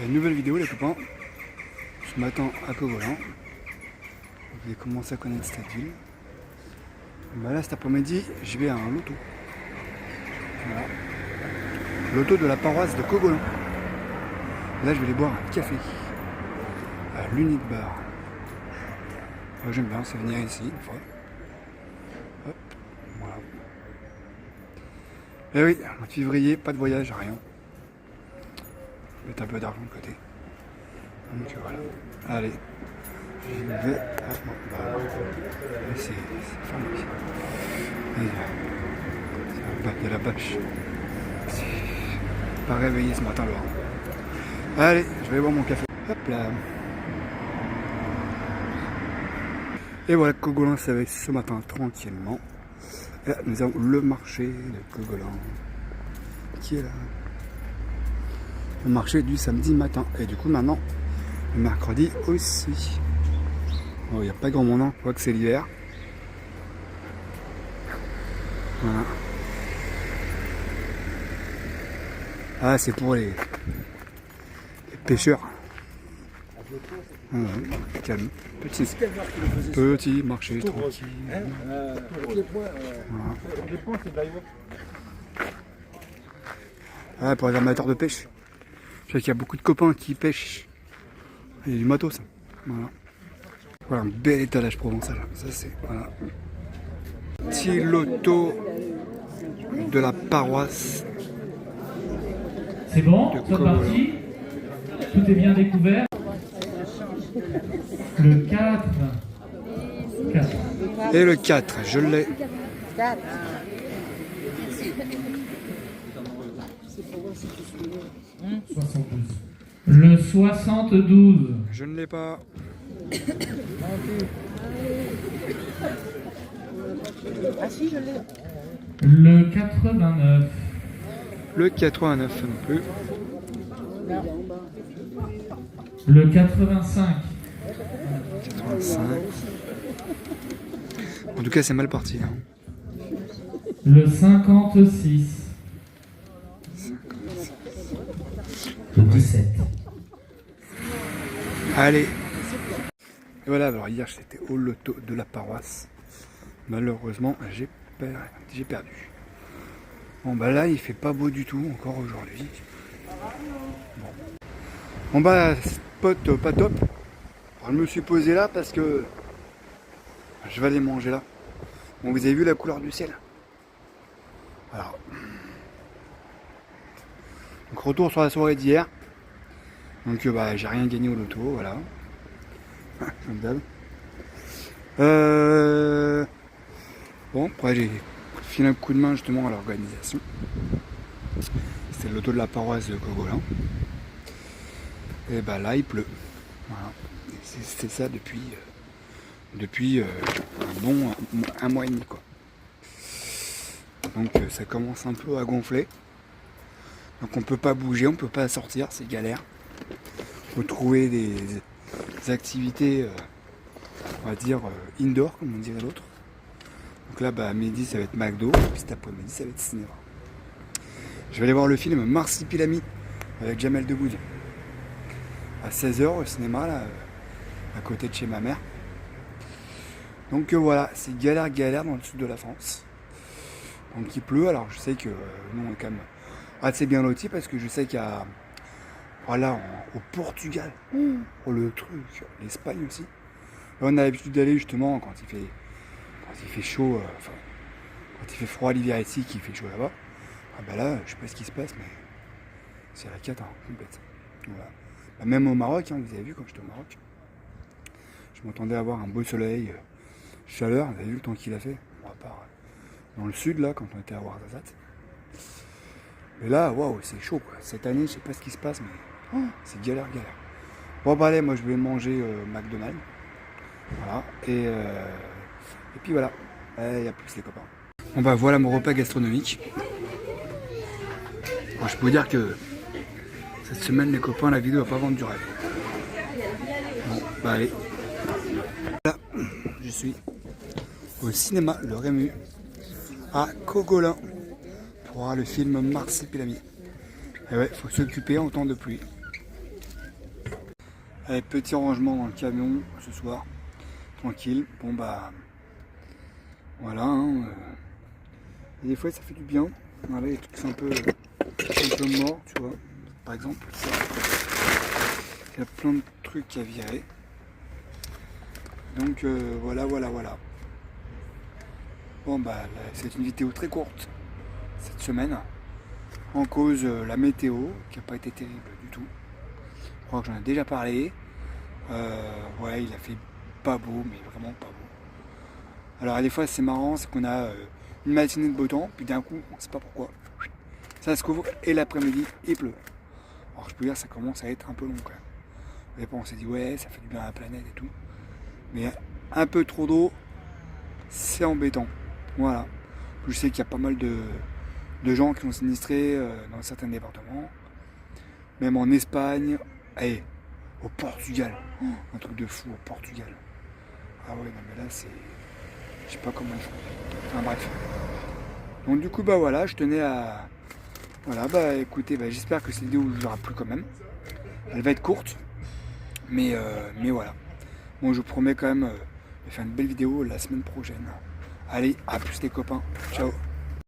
Nouvelle vidéo les copains. Ce matin à Cogolan. Vous avez commencé à connaître cette ville. Bah là cet après-midi je vais à un loto. Voilà. Loto de la paroisse de Cogolan. Là je vais aller boire un café à l'Unit Bar. Moi j'aime bien, c'est venir ici une fois. Hop, voilà. Et oui, en février, pas de voyage, rien. Mettre un peu d'argent de côté. Donc voilà. Allez. Je vais. Ah, bon, bah, c'est fermé. Il y a la bâche. Pas réveillé ce matin, Laurent. Allez, je vais aller boire mon café. Hop là. Et voilà, Cogolan s'éveille ce matin tranquillement. Et là, nous avons le marché de Cogolan qui est là. Le marché du samedi matin. Et du coup, maintenant, le mercredi aussi. Bon, il n'y a pas grand monde, hein. On voit que c'est l'hiver. Voilà. Ah, c'est pour les pêcheurs. Voilà, calme. Petit marché tranquille. Ah, pour les amateurs de pêche. Je sais qu'il y a beaucoup de copains qui pêchent. Il y a du matos. Voilà. Voilà un bel étalage provençal. Ça c'est. Voilà. Petit loto de la paroisse. C'est bon, c'est parti. Tout est bien découvert. Le 4. Et le 4, je l'ai. 72. Le 72. Je ne l'ai pas. Ah si, je l'ai. Le 89. Le 89 non plus. Le 85. 85. En tout cas, c'est mal parti. Hein. Le 56. Le 17. Allez. Et voilà, alors hier j'étais au loto de la paroisse. Malheureusement, j'ai perdu. Bon bah là, il fait pas beau du tout encore aujourd'hui. Bon bah, spot pas top. Alors, je me suis posé là parce que je vais aller manger là. Bon, vous avez vu la couleur du ciel? Alors, donc retour sur la soirée d'hier. Donc bah j'ai rien gagné au loto, voilà. Comme d'hab. Bon, après j'ai filé un coup de main justement à l'organisation. C'était le loto de la paroisse de Cogolan. Et bah là il pleut. Voilà. C'est ça depuis un mois et demi quoi. Donc ça commence un peu à gonfler. Donc on peut pas bouger, on peut pas sortir, c'est galère. Faut trouver des activités, on va dire indoor comme on dirait l'autre. Donc là bah à midi ça va être McDo, et puis cet après-midi ça va être cinéma. Je vais aller voir le film Marsipilami avec Jamel Debbouze à 16h au cinéma là, à côté de chez ma mère. Donc voilà, c'est galère dans le sud de la France. Donc il pleut, alors je sais que nous on est quand même assez bien lotis parce que je sais qu'il y a voilà au Portugal, le truc, l'Espagne aussi. Là, on a l'habitude d'aller justement quand il fait chaud, quand il fait froid l'hiver ici, qu'il fait chaud là-bas. Ah bah là, je sais pas ce qui se passe, mais c'est la cata complète. Voilà. Bah, même au Maroc, hein, vous avez vu quand j'étais au Maroc, je m'attendais à avoir un beau soleil, chaleur, vous avez vu le temps qu'il a fait. Bon, à part dans le sud là, quand on était à Ouarzazate. Mais là, waouh, c'est chaud quoi. Cette année, je sais pas ce qui se passe, mais c'est galère. Bon bah allez, moi je vais manger McDonald's. Voilà. Et puis voilà. Il y a plus les copains. Bon bah voilà mon repas gastronomique. Bon, je peux vous dire que cette semaine les copains, la vidéo va pas vendre du rêve. Bon bah allez. Là, je suis au cinéma Le Rému à Cogolan pour voir le film Marsipilami. Et ouais, faut s'occuper en temps de pluie. Allez, petit rangement dans le camion ce soir. Tranquille. Bon bah voilà. Hein, et des fois ça fait du bien. Voilà, les trucs sont un peu morts, tu vois. Par exemple, il y a plein de trucs à virer. Donc voilà. Bon bah là, c'est une vidéo très courte cette semaine. En cause la météo qui n'a pas été terrible du tout. Je crois que j'en ai déjà parlé. Ouais, il a fait pas beau, mais vraiment pas beau. Alors des fois c'est marrant, c'est qu'on a une matinée de beau temps, puis d'un coup, on ne sait pas pourquoi, ça se couvre et l'après-midi il pleut. Alors je peux dire ça commence à être un peu long quand même. Au départ on s'est dit ouais ça fait du bien à la planète et tout. Mais un peu trop d'eau, c'est embêtant. Voilà. Je sais qu'il y a pas mal de gens qui sont sinistrés dans certains départements. Même en Espagne, et au Portugal. Un truc de fou au Portugal. Ah ouais, non mais là c'est... Je sais pas comment ils font. Enfin bref. Donc du coup bah voilà, je tenais à... Voilà, bah écoutez, bah, j'espère que cette vidéo vous aura plu quand même. Elle va être courte. Mais voilà. Bon, je vous promets quand même de faire une belle vidéo la semaine prochaine. Allez, à plus les copains. Ciao.